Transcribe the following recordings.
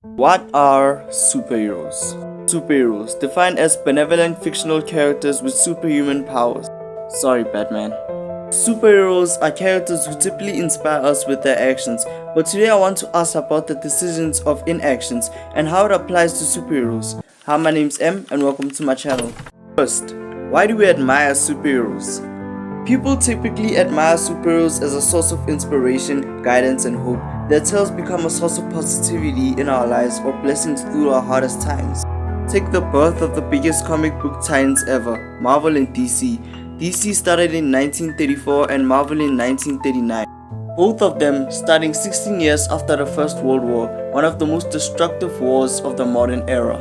What are superheroes? Superheroes, defined as benevolent fictional characters with superhuman powers. Sorry, Batman. Superheroes are characters who typically inspire us with their actions, but today I want to ask about the decisions of inactions and how it applies to superheroes. Hi, my name's M and welcome to my channel. First, why do we admire superheroes? People typically admire superheroes as a source of inspiration, guidance, and hope. Their tales become a source of positivity in our lives or blessings through our hardest times. Take the birth of the biggest comic book titans ever, Marvel and DC. DC started in 1934 and Marvel in 1939. Both of them starting 16 years after the First World War, one of the most destructive wars of the modern era.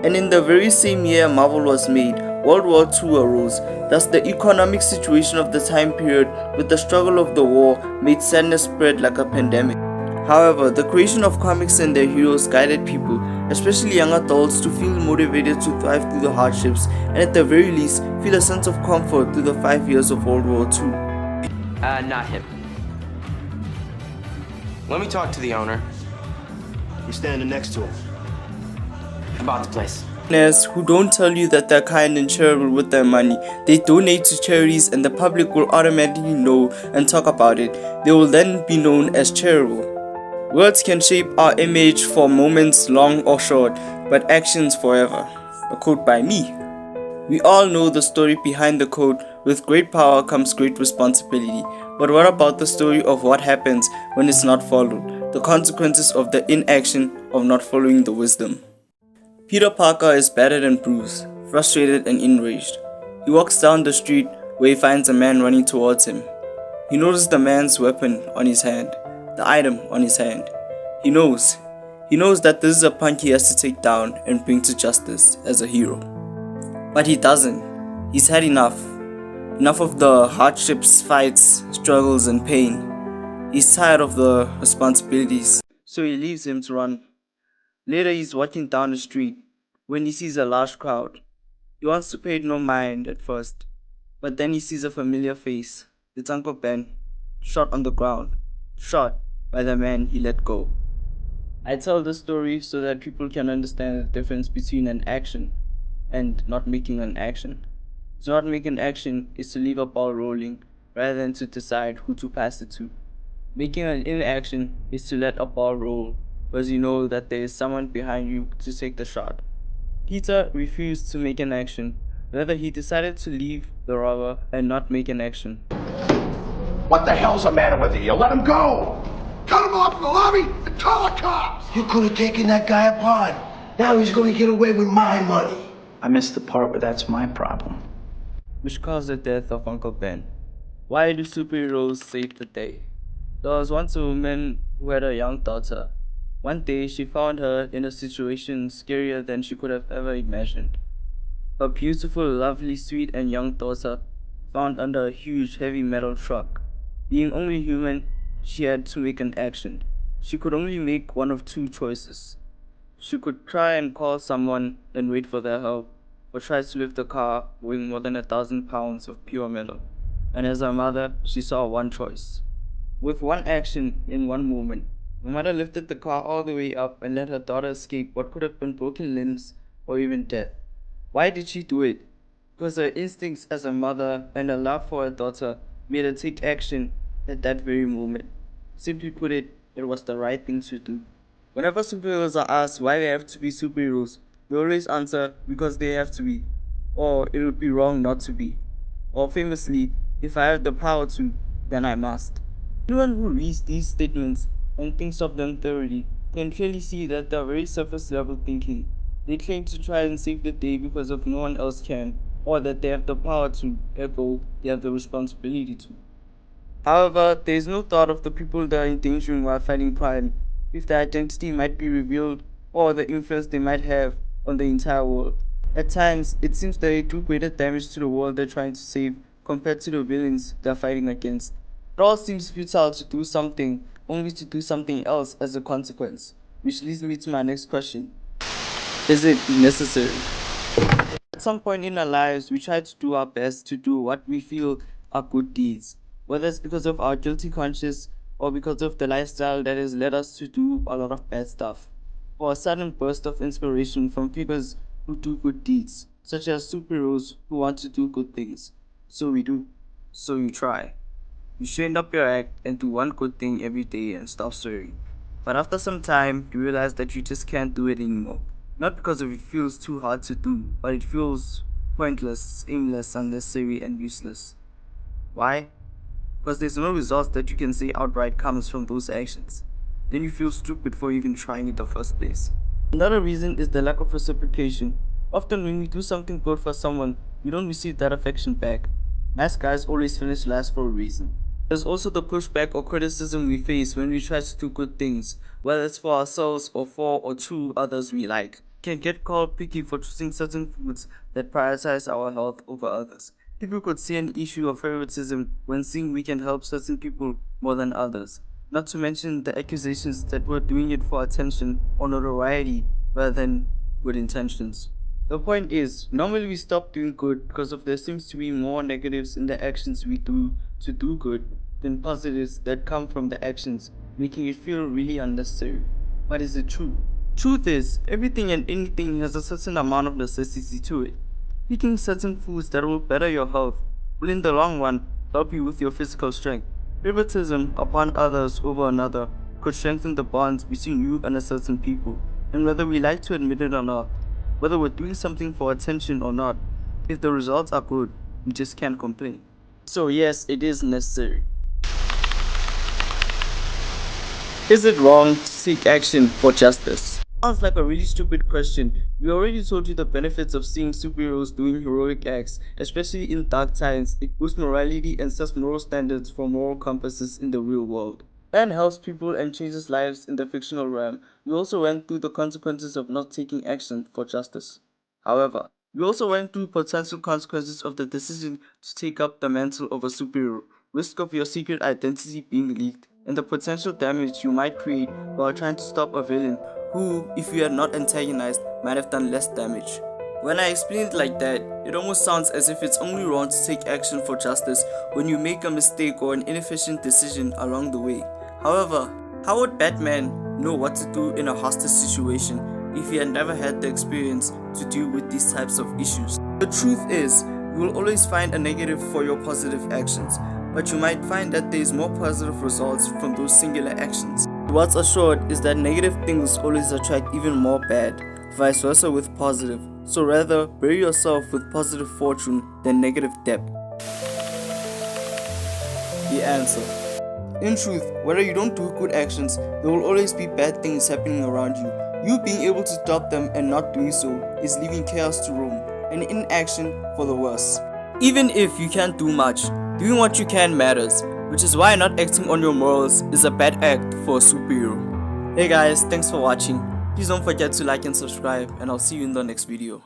And in the very same year Marvel was made, World War II arose. Thus, the economic situation of the time period with the struggle of the war made sadness spread like a pandemic. However, the creation of comics and their heroes guided people, especially young adults, to feel motivated to thrive through the hardships and at the very least feel a sense of comfort through the 5 years of World War II. Not him. Let me talk to the owner You're standing next to him. about the place. Who don't tell you that they're kind and charitable with their money. They donate to charities and the public will automatically know and talk about it. They will then be known as charitable. Words can shape our image for moments long or short, but actions forever. A quote by me. We all know the story behind the quote, with great power comes great responsibility. But what about the story of what happens when it's not followed? The consequences of the inaction of not following the wisdom. Peter Parker is battered and bruised, frustrated and enraged. He walks down the street where he finds a man running towards him. He notices the man's weapon on his hand, the item on his hand. He knows that this is a punk he has to take down and bring to justice as a hero. But he doesn't. He's had enough. Enough of the hardships, fights, struggles, and pain. He's tired of the responsibilities, so he leaves him to run. Later, he's walking down the street when he sees a large crowd. He wants to pay it no mind at first, but then he sees a familiar face. It's Uncle Ben, shot on the ground, shot by the man he let go. I tell this story so that people can understand the difference between an action and not making an action. To not make an action is to leave a ball rolling rather than to decide who to pass it to. Making an inaction is to let a ball roll because you know that there is someone behind you to take the shot. Peter refused to make an action. Rather, he decided to leave the robber and not make an action. What the hell's the matter with you? You let him go! Cut him off in the lobby and call the cops! You could have taken that guy apart. Now he's going to get away with my money. I missed the part where that's my problem. Which caused the death of Uncle Ben. Why do superheroes save the day? There was once a woman who had a young daughter. One day she found her in a situation scarier than she could have ever imagined. Her beautiful, lovely, sweet and young daughter found under a huge heavy metal truck. Being only human, she had to make an action. She could only make one of two choices. She could try and call someone and wait for their help, or try to lift the car weighing more than 1,000 pounds of pure metal. And as her mother, she saw one choice. With one action in one moment, the mother lifted the car all the way up and let her daughter escape what could have been broken limbs or even death. Why did she do it? Because her instincts as a mother and her love for her daughter made her take action at that very moment. Simply put it was the right thing to do. Whenever superheroes are asked why they have to be superheroes, they always answer because they have to be, or it would be wrong not to be, or famously, if I have the power to, then I must. Anyone who reads these statements and thinks of them thoroughly can clearly see that they are very surface level thinking. They claim to try and save the day because of no one else can, or that they have the power to, ergo, they have the responsibility to. However, there is no thought of the people they are endangering while fighting crime, if their identity might be revealed, or the influence they might have on the entire world. At times, it seems that they do greater damage to the world they're trying to save compared to the villains they're fighting against. It all seems futile to do something, only to do something else as a consequence. Which leads me to my next question. Is it necessary? At some point in our lives, we try to do our best to do what we feel are good deeds, whether it's because of our guilty conscience or because of the lifestyle that has led us to do a lot of bad stuff. or a sudden burst of inspiration from figures who do good deeds, such as superheroes who want to do good things. So we do. So you try. You straighten up your act and do one good thing every day and stop swearing. But after some time, you realize that you just can't do it anymore. Not because it feels too hard to do, but it feels pointless, aimless, unnecessary, and useless. Why? Because there's no result that you can say outright comes from those actions. Then you feel stupid for even trying in the first place. Another reason is the lack of reciprocation. Often when we do something good for someone, we don't receive that affection back. Nice guys always finish last for a reason. There's also the pushback or criticism we face when we try to do good things, whether it's for ourselves or for or to others we like. Can get called picky for choosing certain foods that prioritize our health over others. People could see an issue of favoritism when seeing we can help certain people more than others. Not to mention the accusations that we're doing it for attention or notoriety rather than good intentions. The point is, normally we stop doing good because of there seems to be more negatives in the actions we do to do good than positives that come from the actions, making it feel really unnecessary. But is it true? Truth is, everything and anything has a certain amount of necessity to it. Picking certain foods that will better your health will in the long run help you with your physical strength. Favoritism upon others over another could strengthen the bonds between you and a certain people, and whether we like to admit it or not, whether we're doing something for attention or not, if the results are good, we just can't complain. So yes, it is necessary. Is it wrong to seek action for justice? Sounds like a really stupid question. We already told you the benefits of seeing superheroes doing heroic acts, especially in dark times. It boosts morality and sets moral standards for moral compasses in the real world. And helps people and changes lives in the fictional realm. We also went through the consequences of not taking action for justice. However, we also went through potential consequences of the decision to take up the mantle of a superhero, risk of your secret identity being leaked, and the potential damage you might create while trying to stop a villain who, if you had not antagonized, might have done less damage. When I explain it like that, it almost sounds as if it's only wrong to take action for justice when you make a mistake or an inefficient decision along the way. However, how would Batman know what to do in a hostage situation if he had never had the experience to deal with these types of issues? The truth is, you will always find a negative for your positive actions, but you might find that there is more positive results from those singular actions. What's assured is that negative things always attract even more bad, vice versa with positive. So rather, bury yourself with positive fortune than negative debt. The answer. In truth, whether you don't do good actions, there will always be bad things happening around you. You being able to stop them and not doing so is leaving chaos to roam, and inaction for the worse. Even if you can't do much, doing what you can matters, which is why not acting on your morals is a bad act for a superhero. Hey guys, thanks for watching. Please don't forget to like and subscribe, and I'll see you in the next video.